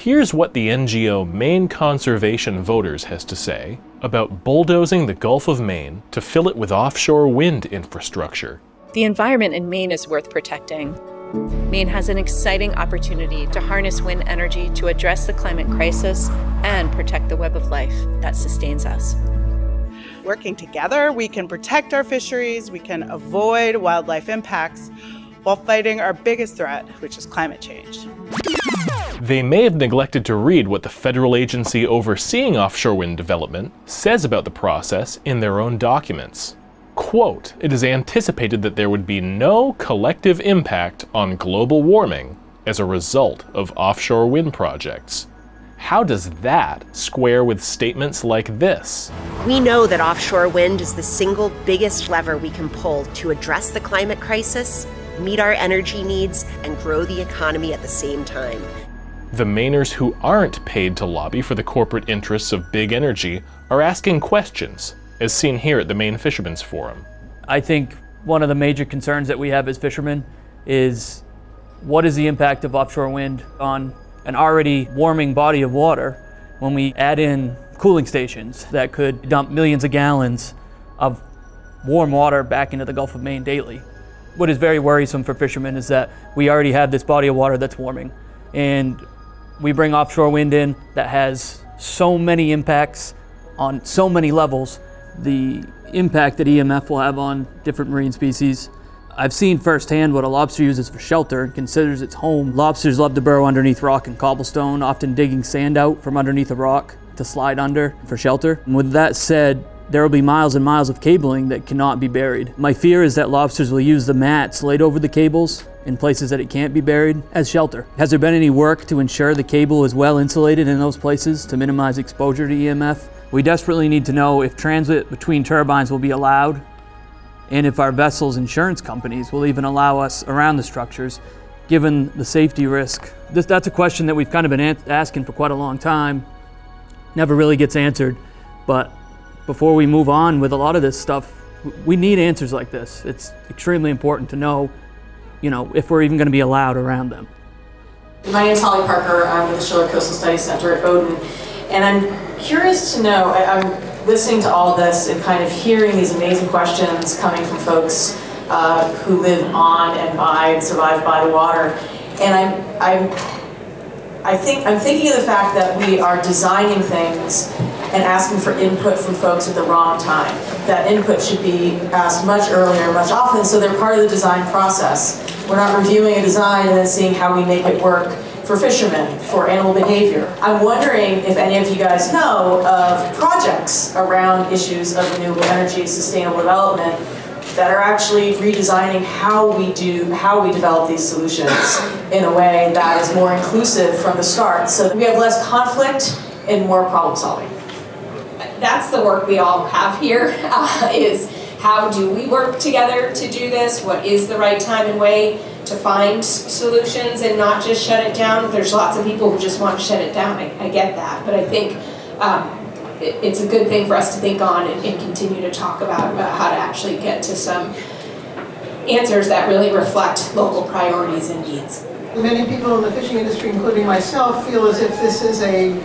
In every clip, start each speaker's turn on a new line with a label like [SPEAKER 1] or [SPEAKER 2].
[SPEAKER 1] Here's what the NGO Maine Conservation Voters has to say about bulldozing the Gulf of Maine to fill it with offshore wind infrastructure.
[SPEAKER 2] The environment in Maine is worth protecting. Maine has an exciting opportunity to harness wind energy to address the climate crisis and protect the web of life that sustains us.
[SPEAKER 3] Working together, we can protect our fisheries, we can avoid wildlife impacts while fighting our biggest threat, which is climate change.
[SPEAKER 1] They may have neglected to read what the federal agency overseeing offshore wind development says about the process in their own documents. Quote, "It is anticipated that there would be no collective impact on global warming as a result of offshore wind projects." How does that square with statements like this?
[SPEAKER 4] We know that offshore wind is the single biggest lever we can pull to address the climate crisis, meet our energy needs, and grow the economy at the same time.
[SPEAKER 1] The Mainers who aren't paid to lobby for the corporate interests of big energy are asking questions, as seen here at the Maine Fishermen's Forum.
[SPEAKER 5] I think one of the major concerns that we have as fishermen is what is the impact of offshore wind on an already warming body of water when we add in cooling stations that could dump millions of gallons of warm water back into the Gulf of Maine daily. What is very worrisome for fishermen is that we already have this body of water that's warming, and we bring offshore wind in that has so many impacts on so many levels. The impact that EMF will have on different marine species. I've seen firsthand what a lobster uses for shelter and considers its home. Lobsters love to burrow underneath rock and cobblestone, often digging sand out from underneath a rock to slide under for shelter. And with that said, there will be miles and miles of cabling that cannot be buried. My fear is that lobsters will use the mats laid over the cables in places that it can't be buried as shelter. Has there been any work to ensure the cable is well insulated in those places to minimize exposure to EMF? We desperately need to know if transit between turbines will be allowed and if our vessels' insurance companies will even allow us around the structures, given the safety risk. That's a question that we've kind of been asking for quite a long time. Never really gets answered, but before we move on with a lot of this stuff, we need answers like this. It's extremely important to know, if we're even going to be allowed around them.
[SPEAKER 6] My name is Holly Parker. I'm with the Schiller Coastal Studies Center at Bowdoin, and I'm curious to know, I'm listening to all of this and kind of hearing these amazing questions coming from folks who live on and by and survive by the water, and I'm thinking of the fact that we are designing things and asking for input from folks at the wrong time. That input should be asked much earlier, much often, so they're part of the design process. We're not reviewing a design and then seeing how we make it work for fishermen, for animal behavior. I'm wondering if any of you guys know of projects around issues of renewable energy, sustainable development, that are actually redesigning how we develop these solutions in a way that is more inclusive from the start, so that we have less conflict and more problem solving.
[SPEAKER 7] That's the work we all have here, is how do we work together to do this? What is the right time and way to find solutions and not just shut it down? There's lots of people who just want to shut it down. I get that, but I think it's a good thing for us to think on and continue to talk about how to actually get to some answers that really reflect local priorities and needs.
[SPEAKER 8] Many people in the fishing industry, including myself, feel as if this is a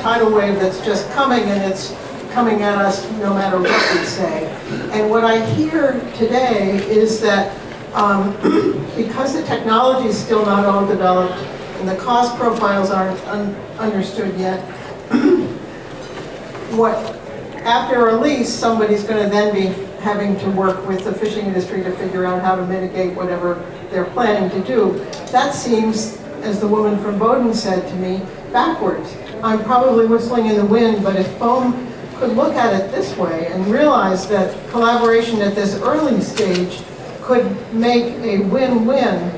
[SPEAKER 8] tidal wave that's just coming, and it's coming at us no matter what we say. And what I hear today is that because the technology is still not all developed and the cost profiles aren't understood yet, after a release, somebody's going to then be having to work with the fishing industry to figure out how to mitigate whatever they're planning to do. That seems, as the woman from Bowdoin said to me, backwards. I'm probably whistling in the wind, but if BOEM could look at it this way and realize that collaboration at this early stage could make a win-win,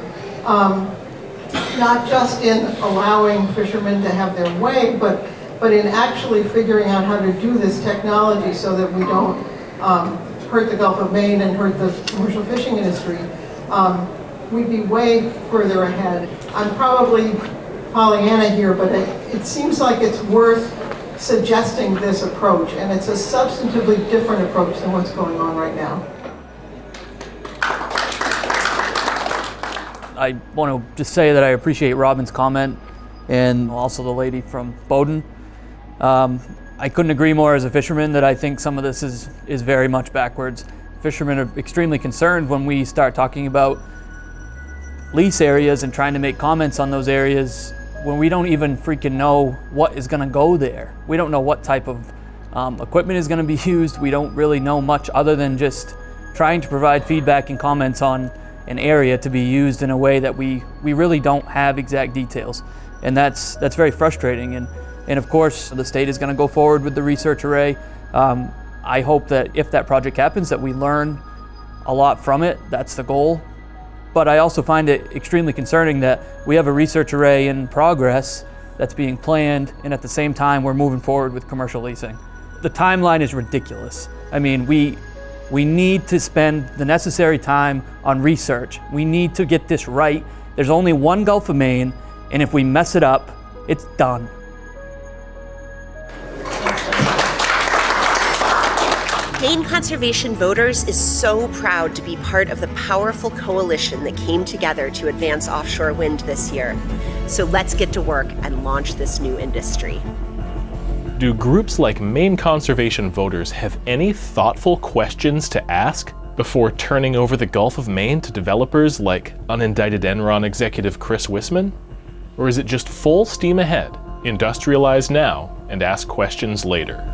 [SPEAKER 8] not just in allowing fishermen to have their way, but in actually figuring out how to do this technology so that we don't hurt the Gulf of Maine and hurt the commercial fishing industry, we'd be way further ahead. I'm probably Pollyanna here, but it seems like it's worth suggesting this approach, and it's a substantively different approach than what's going on right now.
[SPEAKER 5] I want to just say that I appreciate Robin's comment and also the lady from Bowdoin. I couldn't agree more as a fisherman that I think some of this is very much backwards. Fishermen are extremely concerned when we start talking about lease areas and trying to make comments on those areas when we don't even freaking know what is going to go there. We don't know what type of equipment is going to be used. We don't really know much other than just trying to provide feedback and comments on an area to be used in a way that we really don't have exact details. And that's very frustrating. And of course, the state is going to go forward with the research array. I hope that if that project happens, that we learn a lot from it. That's the goal. But I also find it extremely concerning that we have a research array in progress that's being planned, and at the same time, we're moving forward with commercial leasing. The timeline is ridiculous. I mean, we need to spend the necessary time on research. We need to get this right. There's only one Gulf of Maine, and if we mess it up, it's done.
[SPEAKER 4] Maine Conservation Voters is so proud to be part of the powerful coalition that came together to advance offshore wind this year. So let's get to work and launch this new industry.
[SPEAKER 1] Do groups like Maine Conservation Voters have any thoughtful questions to ask before turning over the Gulf of Maine to developers like unindicted Enron executive Chris Wissman? Or is it just full steam ahead, industrialize now, and ask questions later?